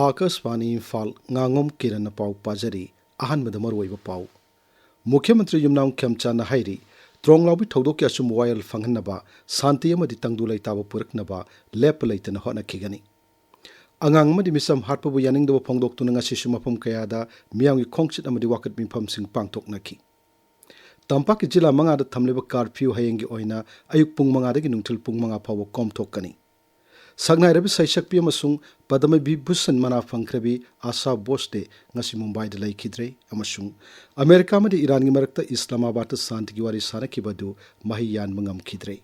Akashvani Imphal Ngangom Kiran pau pajari ahan madamaroiba pau मुख्यमंत्री Yumnam खेमचाना हाइरी त्रोंगलाबी थौदोक assume vial फंगनबा शांति अमदि तंगदु लैताबा पुरकनबा लेप लैतन होनखिगनी अंगांग मदि मिसम हाटपबु यानिंगदबा फोंगदोक्तुना ngasi मफम कयादा मियांगी खोंगचित अमदि वाकत मिफम सिंग पांगथोकनखि तंपाक जिला मंगादा थमलेबा कर्फ्यू हयेंगी ओइना अयुक पुंग मंगादगी नुंगथिल पुंग मंगा फावो कॉमथोकनी Sagnai Saishakpi amasung Padamabi Busan Mana Fankrabi Asa Boste ngasi Mumbai de Lai Kidre amasung Amerika madi Iran gi marakta Islamabad santi gi wari sana kibadu mahiyan mangam kidre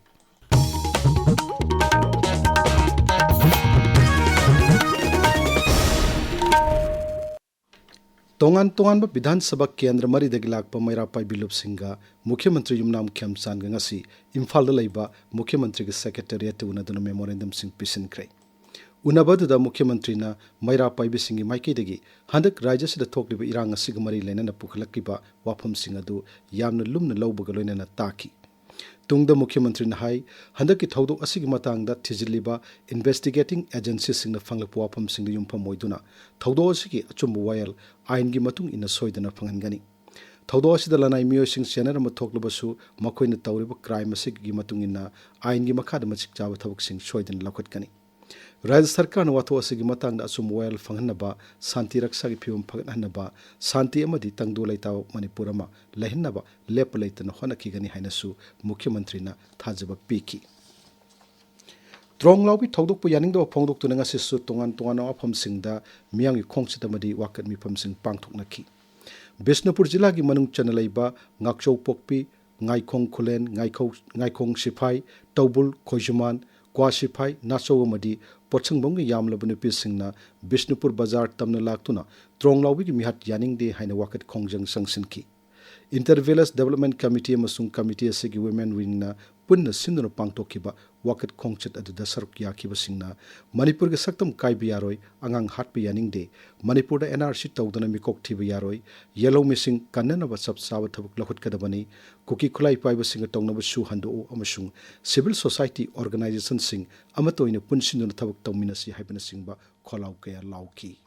Tongan ba Bidhan Sabha Kendra Mari de Gilakpa Maira Pai Bilup Singha Mukhyamatri Yumnam Khiamchan ngasi Imphal da Laiba Mukhyamatri gi Secretariat unaduna memorandum sing pisin krai Unabadu Mukhyamatri na Maira Pai Bisingi Maiki degi Handak Raja sida thokliba Irang asig mari lena pukhlakiba wafam singadu yamna lumna lawbaga loina taki Tungda Mukhyamatri na hai handak ki thawdok asig matangda thijiliba investigating agencies singna fanglap wafam singda yumpham moiduna thawdok asigi achumbu wayal आयनगी मतुंग इन सोइदना फंगनगनी थौदो असिदा लनाय मियोसिंग सेनर म थोकलबसु मखोइना तौरिबा crime असिगी मतुंग इन आयनगी मखादा मचिक चाबा थबकसिंग सोइदना लखटकनी राज्य सरकार न वाथो असिगी मतंगदा assume vial फंगनबा शांति रक्षा की फिवम फगनहनबा शांति अमदि तंगदो लैताव मणिपुर मा लहिनबा लेप लैतन होनखिगनी हाइनसु मुख्यमंत्री न थाजबा Peaky Tronglaubi thawdokpu yaningdo phongdoktu nga sisu tongan afam singda miyangi khongchitamadi wakat mifam sing pangthoknaki Bishnupur jila gi manung chanalaiba ngakchau pokpi ngaikhong khulen ngaikhong siphai tawbul khojuman kwa siphai nacho amadi pochangbong gi yamlabunu pisingna Bishnupur bazar tamna laktuna Tronglaubi gi mihat yaningde haina wakat khongjang sangsinki Intervillage Development Committee amasung committee asigi women wing na punna sinduna pangtokkiba wakat khongchet aduda saruk yakiba singna Manipur ge saktam kaibi yaroi angang hatpi yaningde Manipur da NRC tawdana mikok thiba yaroi yellow missing kannana ba sab sawa thabuk lakhut kadabani kuki khulai paiba singa tongnaba su hando amasung civil society organization sing amatoina punsinduna thabuk tawminasi haibana singba kholau kaya lauki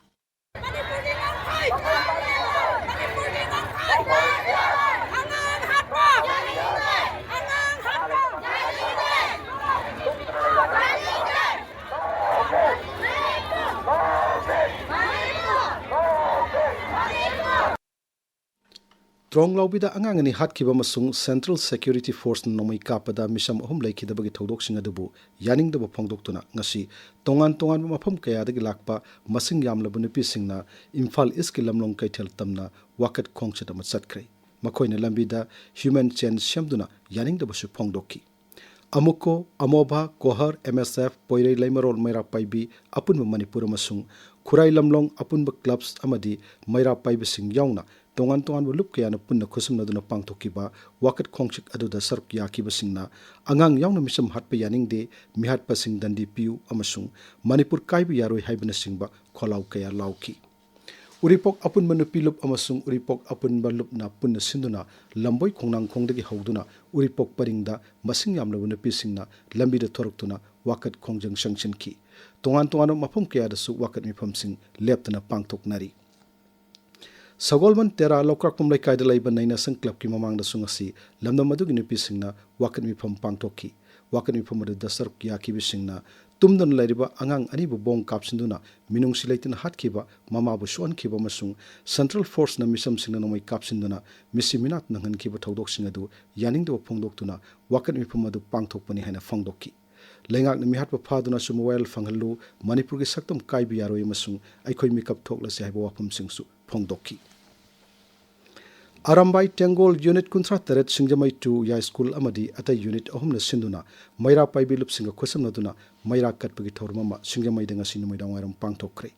Tronglawbida angangani hatkiba masung Central Security Force nomai kapada misam ahum laikidabagi thawdoksing adubu yaningdaba phongdoktuna ngasi tongan mafam kayadagi lakpa masing yamlabu nupi singna Imphal East ki lamlong kaithel tamna wakat khongchet ama chatkrai makhoina lambida human chain shamduna yaningdaba su phongdokki Amuko Amobha Kohar MSF Poirei Laimarol Maira Paibi Apunba Manipur masung Khurai lamlong apunba clubs amadi Maira Paibi sing yauna tongan bu lup kaya na punna khusum naduna pangthokiba wakat khongchik aduda saruk yakiba singna angang yauna misam hatpa yaningde mihat pasing dandi piu amasung Manipur kaibi yaroi haibana singba kholau kaya lauki Uripok apun manupi lup amasung uripok apun balup na punna sinduna lamboi khongnang khongdagi hauduna uripok paringda masing yamlabu nupi singna lambida thoruktuna wakat khongjang sangchinki tongan mafam kaya dasu wakat mifam sing leptana pangthoknari Sagolman Tera Lokrakpum Laikai Laiba Naina Sang Club ki mamang da sungasi lamda madugi nupi singna wakat mifam pangtoki wakat mifam da dasaruk yaki bisingna tumdan lairiba angang anibu bong kapsinduna minung silaitin hatkiba mamabu suan kiba masung Central Force na misam singna nomai kapsinduna misiminat nanghan kiba thawdok singadu yaningdo phongdoktuna wakat mifam adu pangthokpani haina phongdokki Lengak na mihatpa phaduna su mobile phanghalu Manipur gi saktam kaibi yaroi masung aikhoi mikap thoklase haiba wafam singsu phongdokki Arambai Tengol Unit Kuntra Teret Singjamai 2 Ya School Amadi Ata Unit Ahumna Sinduna Maira Paibi Lup Singa Khusam Naduna Maira Katpagi Thormama Singjamai Danga Sinumai Dangwairam Pangtokre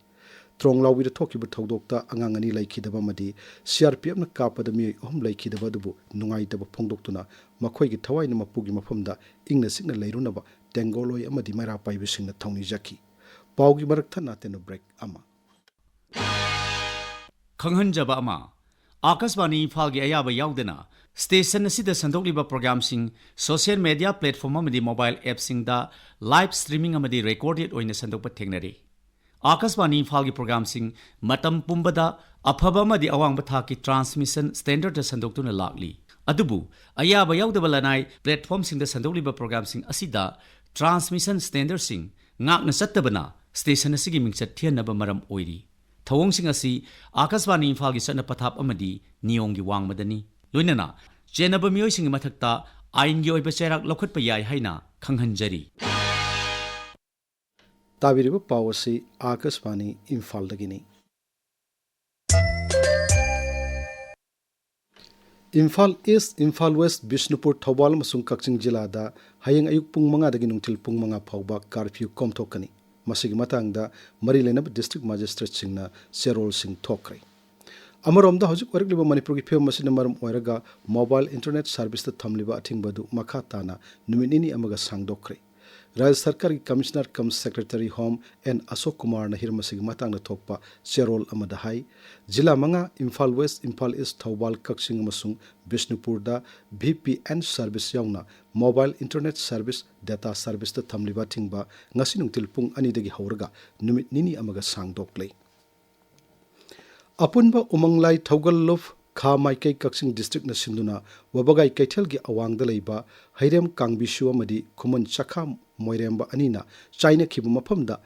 Tronglaubi the Tokiba Thogdokta Angangani Laikidaba Madi CRPF na Kapa the Mi Ahum Laikidaba Dubu Nungai Daba Pongdoktuna Makhoi gi Thawai na Mapugi Mafamda Ingna Signa Lairunaba Tengoloi Amadi Maira Paibi Singna Thongni Jaki Paugi Barakta Nateno Break Ama Khanghanjaba Ama Akaswani Imphal gi ayaba yaudena station asida sandokliba program sing social media platform amadi mobile app sing da live streaming amadi recorded oina sandokpa thengnari Akashvani Imphal की प्रोग्रामसिंग मतम पुंबदा अफबा अमदि अवांग थाकी transmission standard संदोक्तुना लाक्ली अदुबु अयाबा याउदबा लनाई platform सिंग संदोक्लिबा प्रोग्रामसिंग असिदा transmission standard सिंग ngakna sattabana station asigi mingchat thianaba maram oiri thawongsing asi akaswani imphal gi satna pathap amadi niyong gi wangmadani loinana chenaba miyoi sing mathakta ain gi oiba cherak lokhatpa yai haina khanghanjari ताबिरिबा पाव असि Akashvani Imphal दगिनी Imphal east Imphal waste Bishnupur Thoubal मसुंग Kakching जिल्लादा हयेंग अयुक पुंग मंगा दगी नुंथिल पुंग मंगा फाउबा curfew कोमथोकनी मसिगी मतंगदा मरी लेनब district magistrate सिंगना सेरोल सिंग थोखरे अमरोमदा हजुक वरकलिबा मणिपुर की fame मसिन मरम ओइरगा mobile internet service ता थमलिबा अथिंगबदु मखा ताना नुमिनिनी अमगा सांगदोखरे राज्य सरकार की commissioner cum secretary home N Ashok Kumar न हिरमसिगी मतंगना थोकपा सेरोल अमदा हाई जिला मंगा इम्फाल वेस्ट इम्फाल ईस्ट थौबाल कक्सिंग मसुंग बिष्णुपुरदा VPN सर्विस याउना mobile internet service data service ता थमलिबा थिंगबा ngasi nungtil pung ani dagi hauraga numit nini amaga sangdoklei apunba umanglai thaugal lof kha maikai kaksing district na sinduna wabagai kaithel gi awang da leiba hairem kangbisu amadi khuman chakha moiremba anina chaina khibu mafamda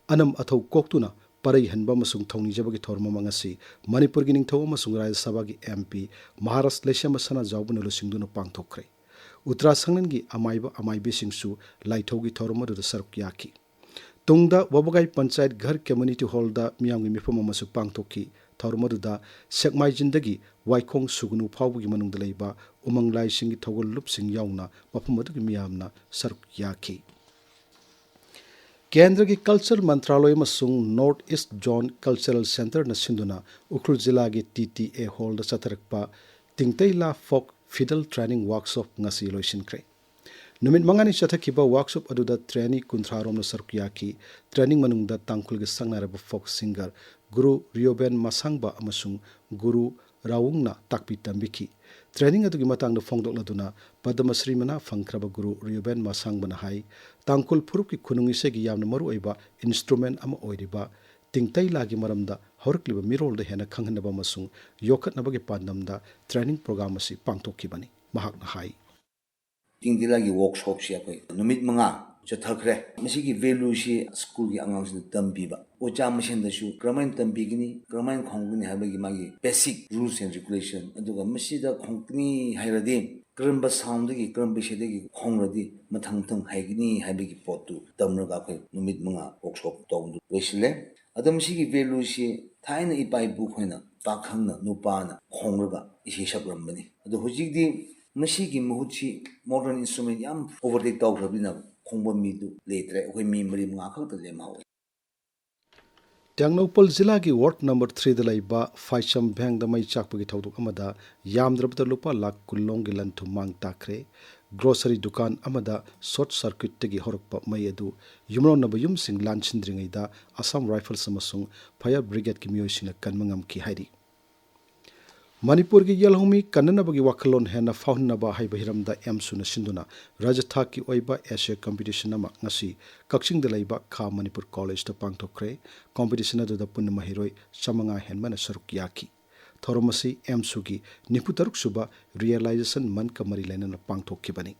anam athau koktuna parai hanba masung thongni jabagi thorma mangasi manipur gi ningthau masung rajya sabha gi MP maharashtra leshama sana jawbuna lo singduna pangthokre Uttarakhand की अमाइबी सिंगसु लाइथौगी थौरम अदुदा सरक याकी तुंगदा वबगाई पंचायत घर community hall दा मियांगी मिफम अमसु पांगथोकी थौरम अदुदा सेकमाइजिंदगी वाइखोंग सुगनु फावबगी मनुंगदा लेबा उमंगलाई सिंगी थौगल loop सिंग याउना मफम अदुगी मियामना सरक याकी केंद्र की culture मंत्रालय मसुंग north east zone cultural centre न सिंधुना उखरुल जिला की TTA हॉल दा चतरकपा तिंगतैला folk fiddle training workshop ngasi loisinkhre numit mangani chathakhiba workshop aduda trainee kunthrarom na sarkyaki training manungda tangkhul ge sangnaraba folk singer guru rioben masangba amasung guru rawungna takpi tambiki training adugi matangda phongdokladuna padmasri mana phangkraba guru rioben masangba na hai tangkhul phurup ki khunungi se gi yamna maru oiba instrument ama oiriba tingtai lagi maramda horkliba mirol da hena khanghanaba masung yokhatnaba ge pandamda training program asi pangthokkibani mahakna hai tingdila gi workshop si akai numit manga chathakre masi gi value si school gi angang sin tambiba ocha machine da shu kramain tambigini kramain khongni habagi magi basic rules and regulation aduga masi da khongni hairadi kramba sound gi kramba shede gi khongradi mathang thang haigini habagi potu tamraga kai numit manga workshop tawdu wesile adam sigi value si thaina ipai bu khoina pakhangna nupana khongraga isi shakrambani adu hojigdi mashigi muhutsi modern instrument yam overtake tawgrabina khongba mi du letre hoi mi mari mga khakta lemaw Tengnopal जिला की ward number 3 दलाइबा फाइचम bank Damai चाकपगी थौदुक अमदा यामद्रबदा लुपा lakh कुल्लोंग गी लंथु मांग ताखरे grocery दुकान अमदा short circuit तगी होरकपा मई अदु युमरो नब yum सिंग लानचिंद्रिंगैदा Assam rifles अमसुंग fire brigade की मियोइसिंग कनमंगम की हाइरी मणिपुर की यलहुमी कन्ननबगी वखलोन हेना फाउननबा हाइबा हिरमदा एमसुना सिंदुना राजथा की ओइबा एशिया कंपटीशन अमा ngasi कक्सिंग दलाइबा खा मणिपुर कॉलेज ता पांगथोखरे कंपटीशन अदुदा पुन्न महिरोय चमंगा हेनमना सरुक याकी थोरमसी एमसुगी निपुतरुक सुबा रियलाइजेशन मन कमरी लेनना पांगथोखिबनी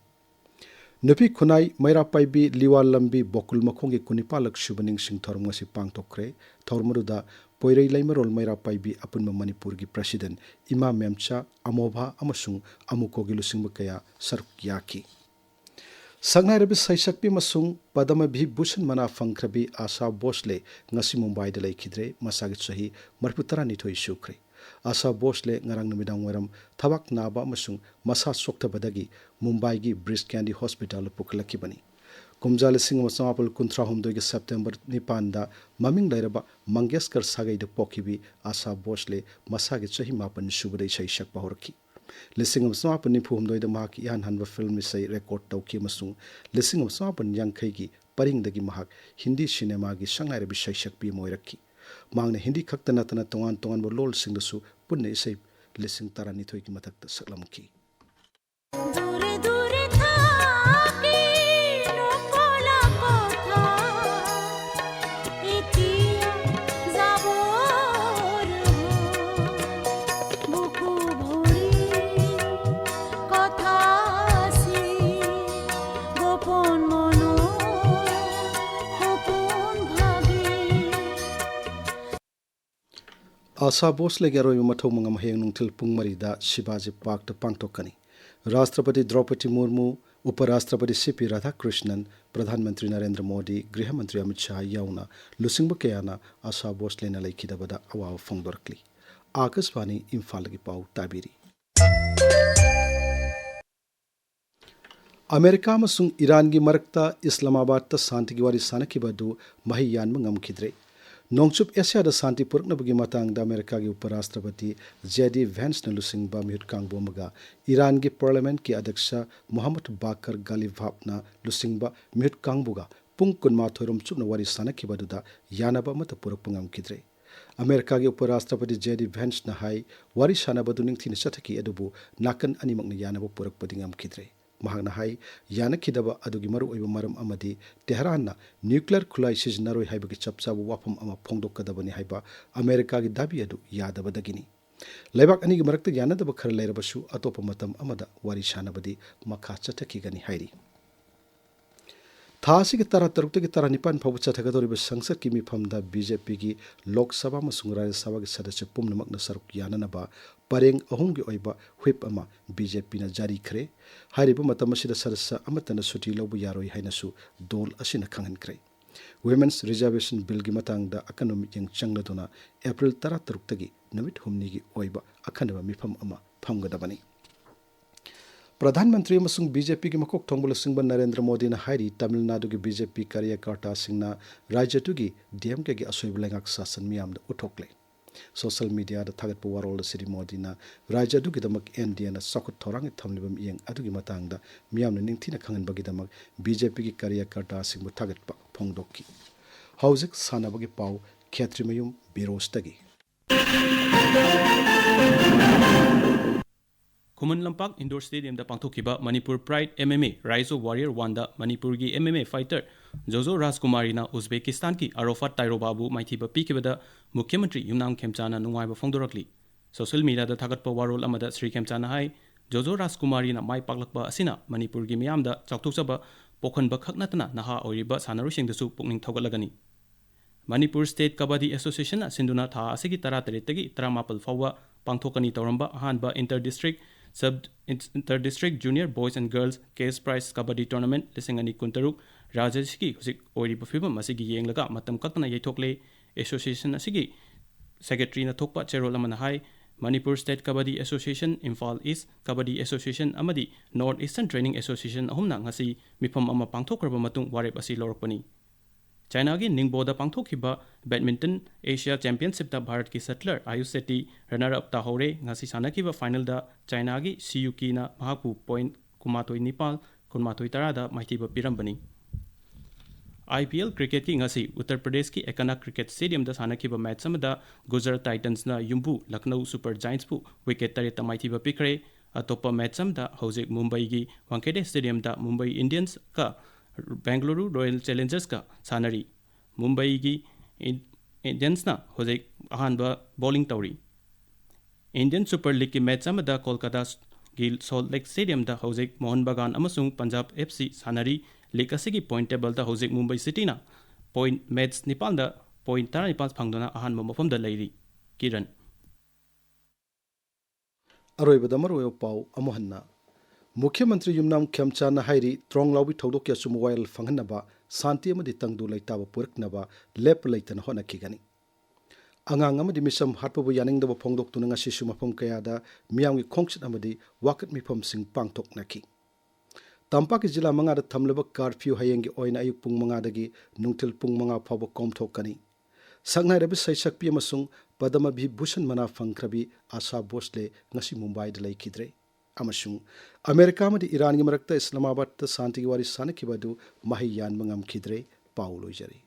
नुपी खुनाई मैरा पाइबी लिवा लंबी बोकुल मखोंगी कुनिपालक सुबनिंग सिंह थोरमसी पांगथोखरे थोरमरुदा पोइरई लैमरोल मैरा पाइबी अपुन्म मणिपुर की प्रेसिडेंट इमा मेमचा अमोभा अमसुंग अमुकोगी लुसिंग कया सरुक याकी संगनाइरबी सैसक्पी मसुंग पदमभि भूषण मना फंख्रबी आशा भोसले ngasi मुंबई द लैखिद्रे मसागी चही 32 सुख्रे Asha Bhosle ngarang numitang waram thabak naba amasung masa sokthabadagi Mumbai की ब्रिज कैंडी हॉस्पिटल पुखलखिबनी कुमजा 1993 सेप्टेम्बर 9 ममिंग लैरबा मंगेशकर सागैद पोखिबी आशा भोसले मसागी चही 9 सुबदै सै सकपा होरखि 1994 महाकी यान हनबा फिल्म इसै रेकॉर्ड तौखि मसुंग 1990 की परिंगदगी महाक हिंदी सिनेमा की संगाइरबी सै सकपी मोइरखि मांगने हिंदी खक्त नतना तोंगान तोंगान लोल सिंगदसु पुन्ने इसै 1992 की मथक्ता सकलमखि आशा भोसलेगी अरोइब मथौ मंगम हयेंग नुंथिल पुंग मरीदा शिवाजी पार्क दा पांगथोकनी राष्ट्रपति द्रौपदी मुर्मू उपराष्ट्रपति सीपी राधाकृष्णन प्रधानमंत्री नरेंद्र मोदी गृह मंत्री अमित शाह याउना लुसिंग कयाना आशा भोसलेना लेखिदबदा अवाब फोंदोरकली आकाशवाणी इम्फाल की पाउ ताबीरी अमेरिका अमसुंग ईरान की मरक्ता इस्लामाबाद शांति की वारी सानखिबदु मही यानब ngamkhidre नोंगचुप एशिया शांति पुरकनबगी मतंगदा अमेरिका की उपराष्ट्रपति जेडी वेंस न लुसिंगबा मिहुत कांगबोमगा ईरान की पार्लियामेंट की अध्यक्ष मोहम्मद बाकर गालिभाबना लुसिंगबा मिहुत कांगबुगा पुंग कुनमाथोरम चुपन वारी सानखिबदुदा यानबा मत पुरकप ngamkhidre अमेरिका की उपराष्ट्रपति जेडी वेंस न हाई वारी सानबदु निंगथिन चथकी अदुबु नाकन अनिमकन यानबा पुरकपदि ngamkhidre महागना हाई यानखिदबा अदुगी मरु ओइबा मरम अमदी तेहरानना न्यूक्लियर खुलाई सिजनरोय हाइबगी चपचाबु वाफम अमा फोंदोकदबनी हाइबा अमेरिका की दाबी अदु यादबदगिनी लेबाक अनिगी मरक्ता यानदबा खर लेरबसु अतोप मतम अमदा वारी सानबदी मखा चथकीगनी हाइरी थासी की तरह तरुक की तरह निपान फाउ चथगदोरिब संसद की मिफमदा बीजेपी की लोकसभा मसुंग राज्यसभा के सदस्य पुमनमकना सरुक याननबा परेंग अहुंगी ओइबा व्हिप अमा बीजेपी न जारी खरे हारिब मतम असिदा सदस्य अमतन सुटी लौबु यारोय हाइनसु दोल असिना खंगनख्रे वुमेन्स रिजर्वेशन बिल की मतंगदा अकनोमिक यंग चंगलदुना अप्रैल 13 तगी नुमित हुमनी की ओइबा अखनबा मिफम अमा फंगदबनी प्रधानमंत्री अमसुंग बीजेपी की मकोक थोंगबुलसिंग नरेंद्र मोदी ने हाइरी तमिलनाडु की बीजेपी कार्यकर्ता सिंगना राज्य की डीएमके की असोइब लेंगाक शासन मियामदा उठोकले सोशल मीडिया दा थागतप वारोल श्री मोदी ना राज्य की दमक एनडीए ना सखुत थोरांग थमलिबम यंग अदुगी मतंगदा मियामना निंगथिना खंगनबगी दमक बीजेपी की कार्यकर्ता सिंगबु थागतप फोंगदोकी हौजिक सानबगी पाउ खेत्रिमयुम बिरोश तगी खुमन लंपाक इंडोर स्टेडियम पांथोखिबा Manipur pride MMA rise of warrior 1 Manipur की एमएमए फाइटर जोजो राजकुमारीना उज्बेकिस्तान की अरोफा ताइरोबाबु माइथीबा पीकिबदा मुख्यमंत्री युमनाम खेमचाना नुंगाइबा फोंदोरकली सोशल मीडिया थागतपा वारोल अमदा श्री खेमचाना हाई जोजो राजकुमारीना माइ पाकलकपा असिना मणिपुर की मियामदा चौथोकचबा पोखनबा खकनतना नहा ओइरिबा सानारुसिंगदसु पुकनिंग थौगतलगनी मणिपुर स्टेट कबड्डी एसोसिएशन सिंधुना था असिगी 13 13 फाउबा पांथोकनी तौरंबा अहानबा inter district junior boys and girls cash prize kabaddi tournament 2023 राज्य की होजिक फिवम असिगी येंगलगा मतम कक्तना यैथोकले एसोसिएशन असिगी सेक्रेटरी थोकपा चेरोल अमना हाई Manipur state kabaddi association Imphal east kabaddi association अमदी नॉर्थ ईस्टर्न ट्रेनिंग एसोसिएशन अहुमना ngasi मिफम अमा पांथोकरबा मतुंग वारेप असि लौरकपनी चाइना की निंगबोदा पांथोखिबा बैडमिंटन एशिया चैंपियनशिप भारत की shuttler Ayush Shetty runner up ताहौरे ngasi सानखिबा फाइनल दा चाइना की सीयूकी ना महापु पॉइंट 19 19 दा माइथीबा पिरंबनी आईपीएल क्रिकेट की ngasi उत्तर प्रदेश की एकना क्रिकेट स्टेडियम दा सानखिबा मैच अमदा गुजरात टाइटन्स ना युम्बू लखनऊ सुपर जायंट्स पु विकेट 3 माइथीबा पिखरे अतोपा मैच अमदा हौजिक मुंबई की वांखेडे स्टेडियम दा मुंबई इंडियंस का बेंगलुरु रॉयल चैलेंजर्स का सानरी मुंबई की इंडियंस ना होजिक अहानबा बॉलिंग तौरी इंडियन सुपर लीग की मैच अमदा कोलकाता की सॉल्ट लेक स्टेडियम दा होजिक मोहन बगान अमसुंग पंजाब एफसी सानरी लीग असिगी पॉइंट टेबल दा होजिक मुंबई सिटी ना पॉइंट मैच निपाल दा पॉइंट 19 फंगदना अहानबा मफम दा लेरी किरण अरोइबदा मरोयो पाउ अमोहन्ना मुख्यमंत्री युमनाम खेमचाना हाइरी त्रोंगलाउबी थौदोक यासु मोबाइल फंगनबा शांति अमदि तंगदु लैताबा पुरकनबा लेप लैतन होनखिगनी अंगांग अमदि मिसम हाटपबु यानिंगदबा फोंदोक्तुना ngasisu मफम कयादा मियामगी खोंगसित अमदि वाकत मिफम सिंग पांगथोकनखि तंपाकी जिला मंगादा थमलबा कर्फ्यू हयेंगी ओइना अयुक पुंग मंगादगी नुंगथिल पुंग मंगा फावबा कोमथोकनी संगनाइरबि सैसक्पि अमसुंग पद्मभि भूषण मना फंगख्रबि आशा भोसले ngasi मुंबईदा लैखिद्रे अमसुंग अमेरिका मदि ईरान की मरक्ता इस्लामाबाद शांति की वारी सानखिबदु मही यानब ngamkhidre पाउ लोइजरी।